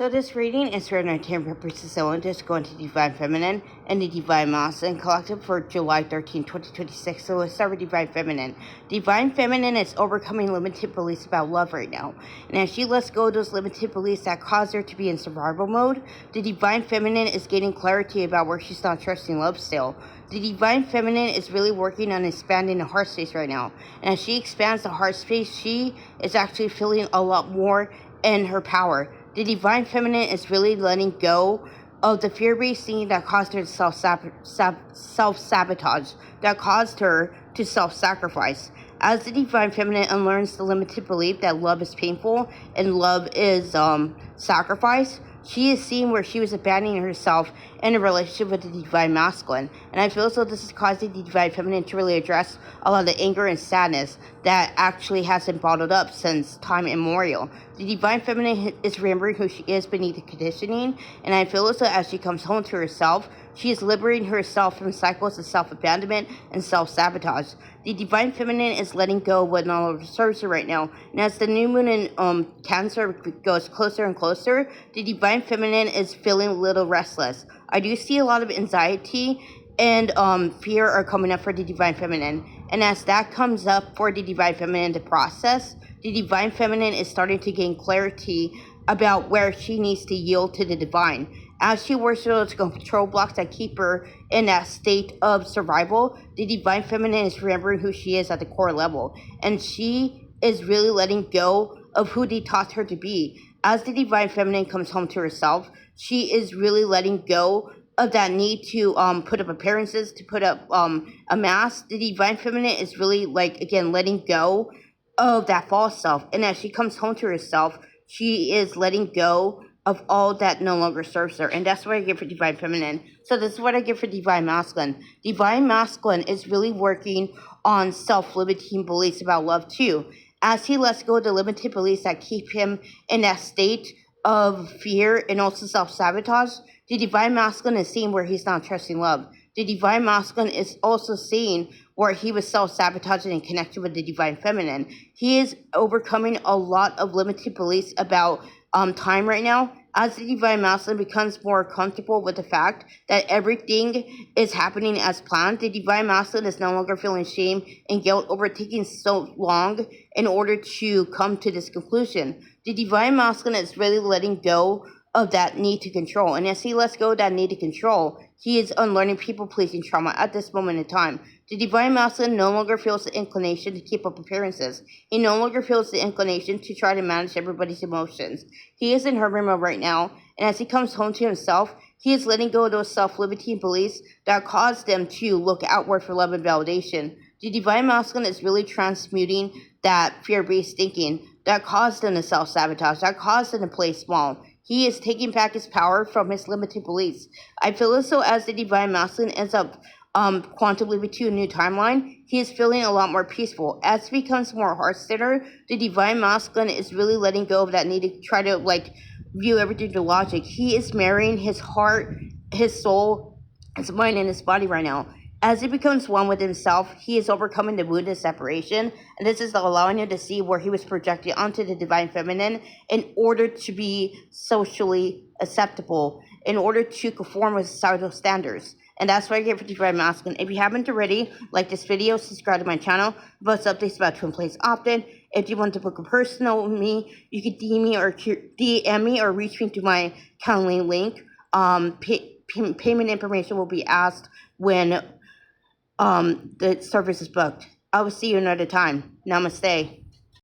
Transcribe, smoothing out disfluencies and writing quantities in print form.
So this reading is for entertainment purposes only. Just going to Divine Feminine and the Divine Masculine Collective for July 13, 2026. So let's start with Divine Feminine. Divine Feminine is overcoming limited beliefs about love right now. And as she lets go of those limited beliefs that cause her to be in survival mode, the Divine Feminine is gaining clarity about where she's not trusting love still. The Divine Feminine is really working on expanding the heart space right now. And as she expands the heart space, she is actually feeling a lot more in her power. The Divine Feminine is really letting go of the fear-based thinking that caused her to self-sabotage, that caused her to self-sacrifice. As the Divine Feminine unlearns the limited belief that love is painful and love is sacrifice, she is seeing where she was abandoning herself in a relationship with the Divine Masculine. And I feel as though this is causing the Divine Feminine to really address a lot of the anger and sadness that actually has been bottled up since time immemorial. The Divine Feminine is remembering who she is beneath the conditioning, and I feel as though as she comes home to herself, she is liberating herself from cycles of self-abandonment and self-sabotage. The Divine Feminine is letting go of what no longer serves her right now. And as the new moon in Cancer goes closer and closer, the Divine Feminine is feeling a little restless. I do see a lot of anxiety and fear are coming up for the Divine Feminine. And as that comes up for the Divine Feminine to process, the Divine Feminine is starting to gain clarity about where she needs to yield to the Divine. As she works through those control blocks that keep her in that state of survival, the Divine Feminine is remembering who she is at the core level. And she is really letting go of who they taught her to be. As the Divine Feminine comes home to herself, she is really letting go of that need to put up appearances, to put up a mask. The Divine Feminine is really, again, letting go of that false self. And as she comes home to herself, she is letting go of all that no longer serves her. And that's what I give for Divine Feminine. So this is what I give for Divine Masculine. Divine Masculine is really working on self-limiting beliefs about love too. As he lets go of the limited beliefs that keep him in that state of fear and also self-sabotage, the Divine Masculine is seeing where he's not trusting love. The Divine Masculine is also seeing where he was self-sabotaging and connected with the Divine Feminine. He is overcoming a lot of limited beliefs about time right now. As the Divine Masculine becomes more comfortable with the fact that everything is happening as planned, the Divine Masculine is no longer feeling shame and guilt over taking so long in order to come to this conclusion. The Divine Masculine is really letting go of that need to control. And as he lets go of that need to control, he is unlearning people-pleasing trauma at this moment in time. The Divine Masculine no longer feels the inclination to keep up appearances. He no longer feels the inclination to try to manage everybody's emotions. He is in hermit mode right now, and as he comes home to himself, he is letting go of those self-limiting beliefs that caused them to look outward for love and validation. The Divine Masculine is really transmuting that fear-based thinking that caused them to self-sabotage, that caused them to play small. He is taking back his power from his limited beliefs. I feel as though as the Divine Masculine ends up quantum leaping to a new timeline, he is feeling a lot more peaceful. As he becomes more heart-centered, the Divine Masculine is really letting go of that need to try to view everything through logic. He is marrying his heart, his soul, his mind, and his body right now. As he becomes one with himself, he is overcoming the wound of separation, and this is allowing him to see where he was projected onto the Divine Feminine in order to be socially acceptable, in order to conform with societal standards. And that's what I get for Divine Masculine. If you haven't already, like this video, subscribe to my channel. I post updates about twin plays often. If you want to book a personal with me, you can DM me or reach me through my Calendly link. Payment information will be asked when the service is booked. I will see you another time. Namaste.